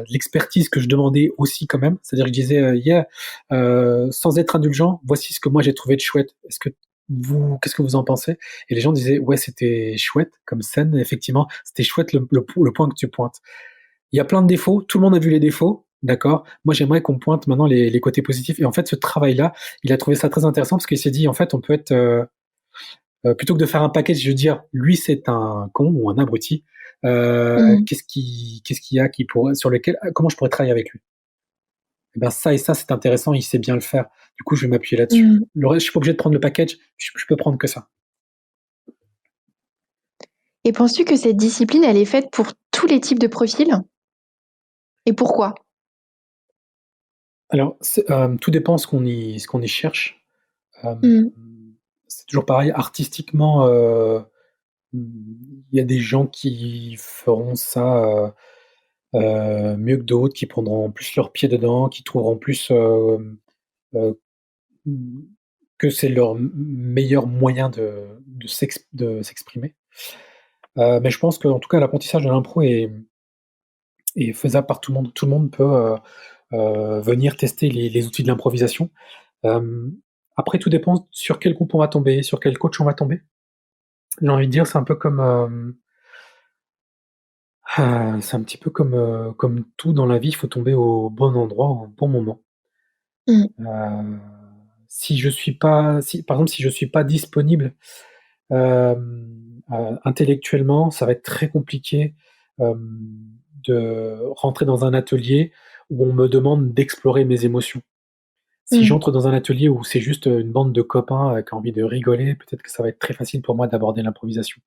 l'expertise que je demandais aussi quand même. C'est-à-dire que je disais yeah sans être indulgent, voici ce que moi j'ai trouvé de chouette. Qu'est-ce que vous en pensez? Et les gens disaient ouais c'était chouette comme scène. Effectivement c'était chouette le point que tu pointes. Il y a plein de défauts, tout le monde a vu les défauts, d'accord. Moi, j'aimerais qu'on pointe maintenant les côtés positifs. Et en fait, ce travail-là, il a trouvé ça très intéressant parce qu'il s'est dit, en fait, on peut être, plutôt que de faire un package, je veux dire, lui, c'est un con ou un abruti. Mhm. Qu'est-ce qu'il y a sur lequel, comment je pourrais travailler avec lui? Et ben ça et ça, c'est intéressant, il sait bien le faire. Du coup, je vais m'appuyer là-dessus. Mhm. Le reste, je suis pas obligé de prendre le package, je peux prendre que ça. Et penses-tu que cette discipline, elle est faite pour tous les types de profils? Et pourquoi? Alors, tout dépend ce qu'on y cherche. Hem, Mmh. c'est toujours pareil, artistiquement, il y a des gens qui feront ça, mieux que d'autres, qui prendront plus leurs pieds dedans, qui trouveront plus, heu, mmh, que c'est leur meilleur moyen de s'exprimer. Mais je pense qu'en tout cas l'apprentissage de l'impro est faisable par tout le monde. Tout le monde peut, venir tester les outils de l'improvisation. Hem, Après tout dépend sur quel groupe on va tomber, sur quel coach on va tomber. J'ai envie de dire, c'est un peu comme, c'est un petit peu comme tout dans la vie, il faut tomber au bon endroit au bon moment. Mmh. Heu, si par exemple, si je suis pas disponible, intellectuellement, ça va être très compliqué, hem, de rentrer dans un atelier où on me demande d'explorer mes émotions. Si Mmh. j'entre dans un atelier où c'est juste, une bande de copains, qui ont envie de rigoler, peut-être que ça va être très facile pour moi d'aborder l'improvisation.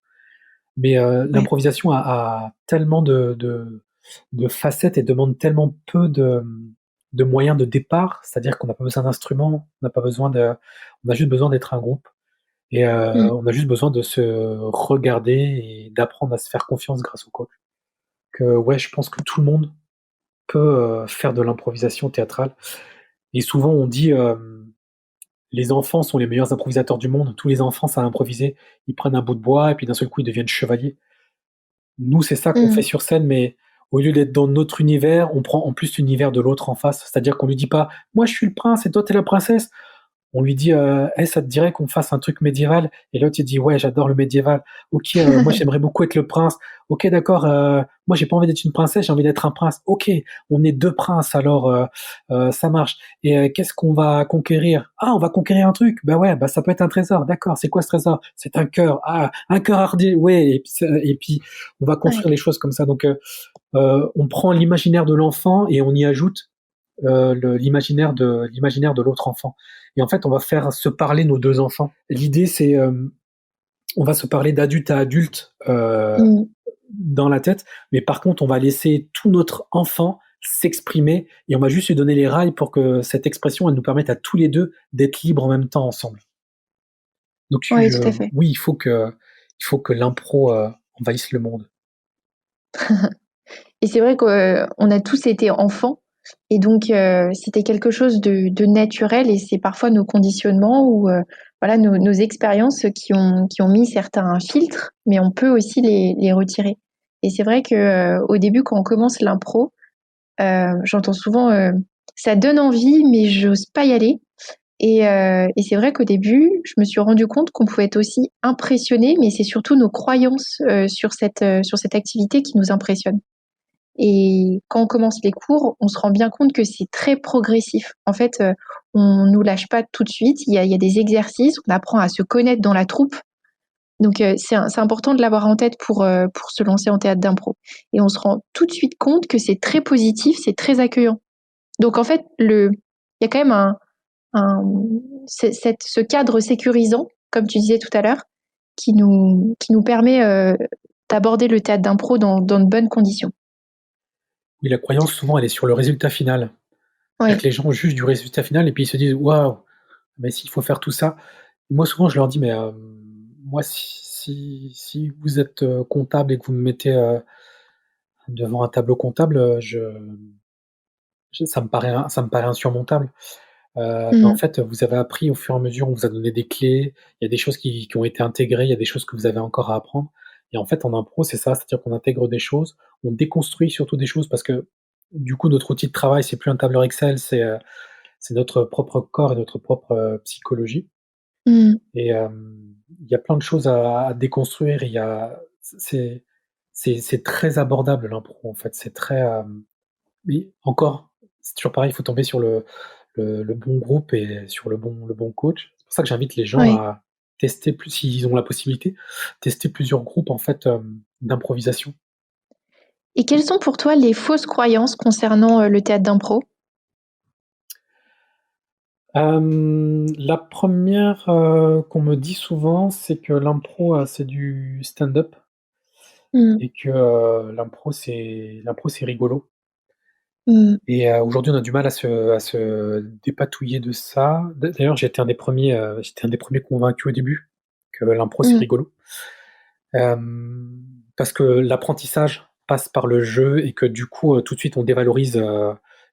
Mais, Ouais. l'improvisation a tellement de facettes et demande tellement peu de moyens de départ, c'est-à-dire qu'on n'a pas besoin d'instruments, on a juste besoin d'être un groupe et Mmh. on a juste besoin de se regarder et d'apprendre à se faire confiance grâce au coach. Que ouais, je pense que tout le monde peut, faire de l'improvisation théâtrale et souvent on dit, les enfants sont les meilleurs improvisateurs du monde. Tous les enfants savent improviser. Ils prennent un bout de bois et puis d'un seul coup, ils deviennent chevaliers. Nous, c'est ça qu'on fait Mmh. sur scène, mais au lieu d'être dans notre univers, on prend en plus l'univers de l'autre en face. C'est-à-dire qu'on lui dit pas: «Moi, je suis le prince et toi, tu es la princesse». On lui dit, «Hey, ça te dirait qu'on fasse un truc médiéval?» Et l'autre, il dit: «Ouais, j'adore le médiéval». «OK, moi, j'aimerais beaucoup être le prince». «OK, d'accord, moi, j'ai pas envie d'être une princesse, j'ai envie d'être un prince». «OK, on est 2 princes alors, ça marche et qu'est-ce qu'on va conquérir?» «Ah, on va conquérir un truc? Bah, ouais, bah, ça peut être un trésor. D'accord, c'est quoi ce trésor? C'est un cœur. Ah, un cœur hardi, ouais» et puis on va Ouais. construire les choses comme ça donc on prend l'imaginaire de l'enfant et on y ajoute l'imaginaire de l'autre enfant. Et en fait, on va faire se parler nos 2 enfants. L'idée, c'est, on va se parler d'adulte à adulte, Mmh. dans la tête, mais par contre, on va laisser tout notre enfant s'exprimer et on va juste lui donner les rails pour que cette expression, elle nous permette à tous les 2 d'être libres en même temps ensemble. Donc Oui, tout à fait. oui, il faut que l'impro, envahisse le monde. Et c'est vrai qu'on a tous été enfants et donc c'était quelque chose de naturel et c'est parfois nos conditionnements ou voilà nos expériences qui ont mis certains filtres, mais on peut aussi les retirer. Et c'est vrai que au début, quand on commence l'impro, j'entends souvent ça donne envie, mais j'ose pas y aller. Et c'est vrai qu'au début, je me suis rendu compte qu'on pouvait être aussi impressionné, mais c'est surtout nos croyances sur cette activité qui nous impressionnent. Et quand on commence les cours, on se rend bien compte que c'est très progressif. En fait, on nous lâche pas tout de suite. Il y a des exercices, on apprend à se connaître dans la troupe. Donc, c'est important de l'avoir en tête pour se lancer en théâtre d'impro. Et on se rend tout de suite compte que c'est très positif, c'est très accueillant. Donc, en fait, il y a quand même ce cadre sécurisant, comme tu disais tout à l'heure, qui nous permet d'aborder le théâtre d'impro dans de bonnes conditions. Oui, la croyance, souvent, elle est sur le résultat final. C'est-à-dire Oui. que les gens jugent du résultat final et puis ils se disent: «Waouh, mais s'il faut faire tout ça». Moi, souvent, je leur dis: «Mais, moi, si vous êtes, comptable et que vous me mettez, devant un tableau comptable, ça me paraît insurmontable». Mais en Mmh. fait, vous avez appris au fur et à mesure, on vous a donné des clés, il y a des choses qui ont été intégrées, il y a des choses que vous avez encore à apprendre et en fait, en impro, c'est ça, c'est-à-dire qu'on intègre des choses, on déconstruit surtout des choses parce que, du coup, notre outil de travail, c'est plus un tableur Excel, c'est notre propre corps et notre propre, psychologie Mmh. et il y a plein de choses à déconstruire. Il y a c'est très abordable l'impro, en fait. C'est très, oui, encore, c'est toujours pareil, il faut tomber sur le bon groupe et sur le bon coach. C'est pour ça que j'invite les gens Ouais. à tester plus s'ils ont la possibilité, tester plusieurs groupes, en fait, d'improvisation. Et quelles sont pour toi les fausses croyances concernant, le théâtre d'impro? La première re qu'on me dit souvent, c'est que l'impro, c'est du stand-up Mmh. et que, l'impro c'est rigolo. Mmh. Et aujourd'hui, on a du mal à se dépatouiller de ça. D'ailleurs, j'étais un des premiers convaincus au début que l'impro, c'est Mmh. rigolo. Parce que l'apprentissage passe par le jeu et que du coup, tout de suite, on dévalorise,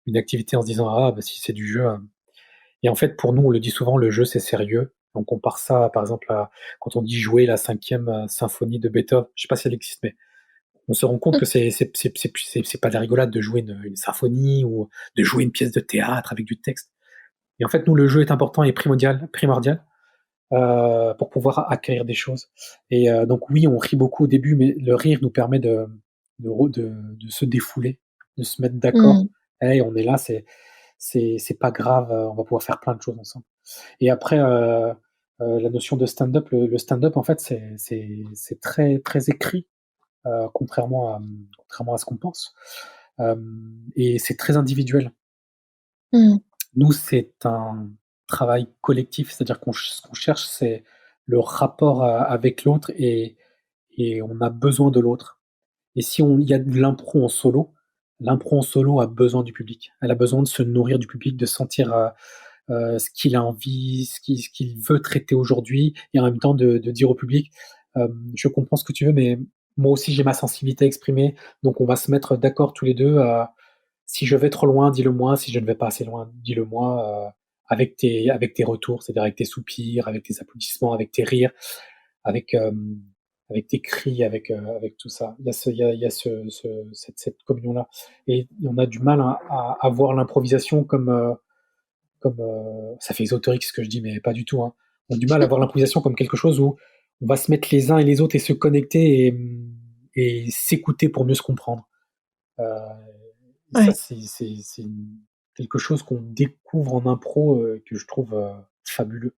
une activité en se disant: «Ah bah, si c'est du jeu», et en fait, pour nous, on le dit souvent, le jeu, c'est sérieux. On compare ça, par exemple, à quand on dit jouer la 5e symphonie de Beethoven. Je sais pas si elle existe, mais on se rend compte que c'est pas de la rigolade de jouer une symphonie ou de jouer une pièce de théâtre avec du texte. Et en fait, nous, le jeu est important et primordial, pour pouvoir acquérir des choses. Et donc oui, on rit beaucoup au début, mais le rire nous permet de se défouler, de se mettre d'accord. Mmh. Hey, on est là, c'est pas grave, on va pouvoir faire plein de choses ensemble. Et après, la notion de stand-up, le stand-up, en fait, c'est très, très écrit, contrairement à ce qu'on pense. Et c'est très individuel. Mmh. Nous, c'est un travail collectif, c'est-à-dire ce qu'on cherche, c'est le rapport avec l'autre, et on a besoin de l'autre. Et si il y a de l'impro en solo a besoin du public. Elle a besoin de se nourrir du public, de sentir ce qu'il a envie, ce qu'il veut traiter aujourd'hui, et en même temps de dire au public, je comprends ce que tu veux, mais moi aussi j'ai ma sensibilité à exprimer, donc on va se mettre d'accord tous les deux. Si je vais trop loin, dis-le moi. Si je ne vais pas assez loin, dis-le moi. Avec tes retours, c'est-à-dire avec tes soupirs, avec tes applaudissements, avec tes rires, avec, avec tes cris, avec tout ça. Il y a cette communion-là. Et on a du mal à voir l'improvisation comme, ça fait ésotérique ce que je dis, mais pas du tout, hein. On a du mal à voir l'improvisation comme quelque chose où on va se mettre les uns et les autres et se connecter et s'écouter pour mieux se comprendre. Heu, et ça, Ouais. c'est quelque chose qu'on découvre en impro, que je trouve, fabuleux.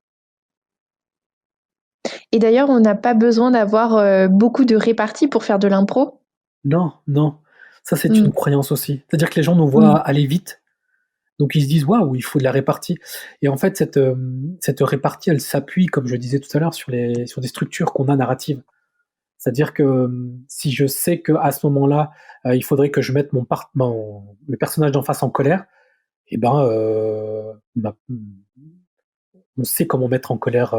Et d'ailleurs, on n'a pas besoin d'avoir, beaucoup de réparties pour faire de l'impro? Non, non, ça c'est Mmh. une croyance aussi. C'est-à-dire que les gens nous voient Mmh. aller vite, donc ils se disent: «Waouh, il faut de la répartie», et en fait cette répartie, elle s'appuie, comme je disais tout à l'heure, sur des structures qu'on a narratives. C'est-à-dire que, si je sais qu'à ce moment-là, il faudrait que je mette le personnage d'en face en colère, et ben, on sait comment mettre en colère,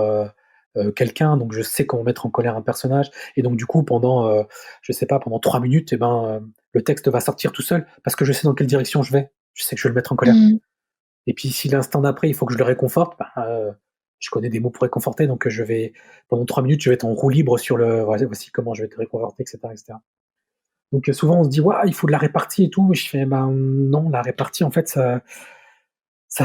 quelqu'un, donc je sais comment mettre en colère un personnage, et donc du coup pendant, je sais pas, pendant 3 minutes, et ben, le texte va sortir tout seul parce que je sais dans quelle direction je vais. Je sais que je vais le mettre en colère, Mmh. et puis si l'instant d'après, il faut que je le réconforte, bah, je connais des mots pour réconforter, donc je vais pendant 3 minutes, je vais être en roue libre sur le voici comment je vais te réconforter, et cetera, et cetera. Donc souvent on se dit: «Waouh, il faut de la répartie et tout», et je fais: «Ben non, la répartie en fait ça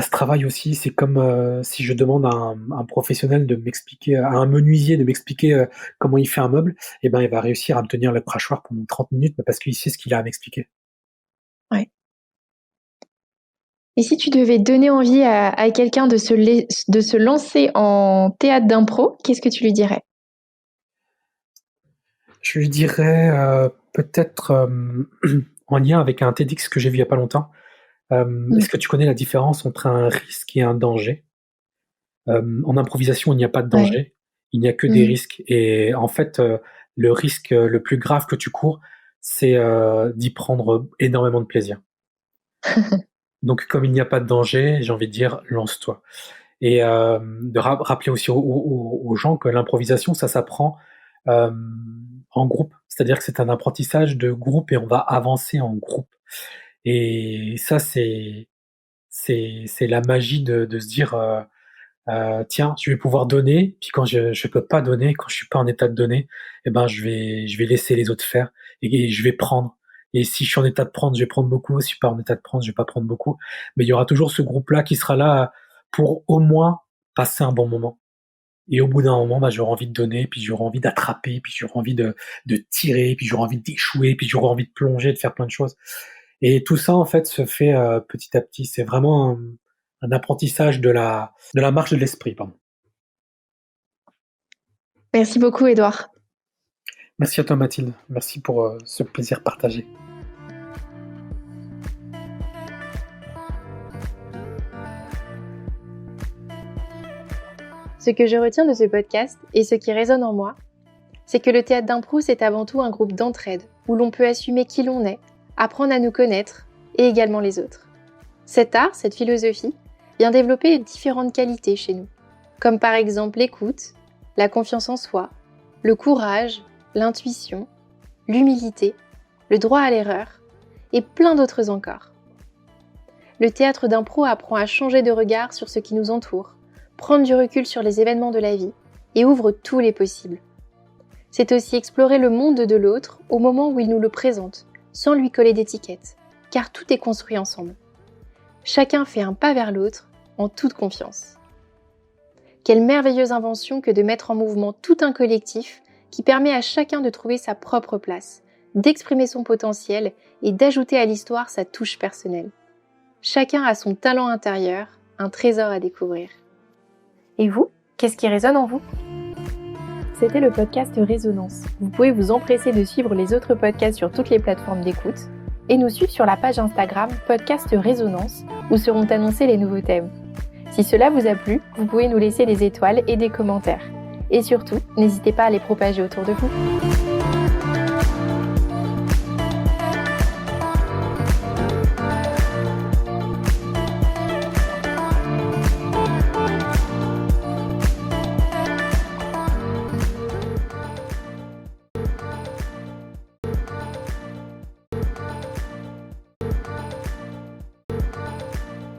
se travaille aussi». C'est comme, si je demande à un professionnel de m'expliquer, à un menuisier de m'expliquer, comment il fait un meuble, et ben, il va réussir à me tenir le crachoir pendant 30 minutes, bah, parce qu'il sait ce qu'il a à m'expliquer. Ouais. Et si tu devais donner envie à quelqu'un de se lancer en théâtre d'impro, qu'est-ce que tu lui dirais? Je lui dirais, peut-être, en lien avec un TEDx que j'ai vu il y a pas longtemps, Mmh. est-ce que tu connais la différence entre un risque et un danger? En improvisation, il n'y a pas de Ouais. danger, il n'y a que des Mmh. risques, et en fait, le risque, le plus grave que tu cours, c'est, d'y prendre énormément de plaisir. Donc comme il n'y a pas de danger, j'ai envie de dire: «Lance-toi», et de rappeler aussi aux gens que l'improvisation, ça s'apprend, en groupe. C'est-à-dire que c'est un apprentissage de groupe et on va avancer en groupe, et ça, c'est la magie de se dire, «Tiens, je vais pouvoir donner», puis quand je peux pas donner, quand je suis pas en état de donner, et ben, je vais laisser les autres faire, et je vais prendre, et si je suis en état de prendre, je vais prendre beaucoup, si je suis pas en état de prendre, je vais pas prendre beaucoup, mais il y aura toujours ce groupe-là qui sera là pour au moins passer un bon moment, et au bout d'un moment, bah, j'aurai envie de donner, puis j'aurai envie d'attraper, puis j'aurai envie de tirer, puis j'aurai envie d'échouer, puis j'aurai envie de plonger, de faire plein de choses, et tout ça, en fait, se fait, petit à petit. C'est vraiment un apprentissage de la marche de l'esprit, pardon. Merci beaucoup, Édouard. Merci à toi, Mathilde. Merci pour, ce plaisir partagé. Ce que je retiens de ce podcast et ce qui résonne en moi, c'est que le théâtre d'impro, c'est avant tout un groupe d'entraide où l'on peut assumer qui l'on est, apprendre à nous connaître et également les autres. Cet art, cette philosophie, vient développer différentes qualités chez nous, comme par exemple l'écoute, la confiance en soi, le courage, l'intuition, l'humilité, le droit à l'erreur et plein d'autres encore. Le théâtre d'impro apprend à changer de regard sur ce qui nous entoure, prendre du recul sur les événements de la vie et ouvre tous les possibles. C'est aussi explorer le monde de l'autre au moment où il nous le présente, sans lui coller d'étiquette, car tout est construit ensemble. Chacun fait un pas vers l'autre, en toute confiance. Quelle merveilleuse invention que de mettre en mouvement tout un collectif qui permet à chacun de trouver sa propre place, d'exprimer son potentiel et d'ajouter à l'histoire sa touche personnelle. Chacun a son talent intérieur, un trésor à découvrir. Et vous, qu'est-ce qui résonne en vous ? C'était le podcast Résonance. Vous pouvez vous empresser de suivre les autres podcasts sur toutes les plateformes d'écoute et nous suivre sur la page Instagram Podcast Résonance où seront annoncés les nouveaux thèmes. Si cela vous a plu, vous pouvez nous laisser des étoiles et des commentaires. Et surtout, n'hésitez pas à les propager autour de vous.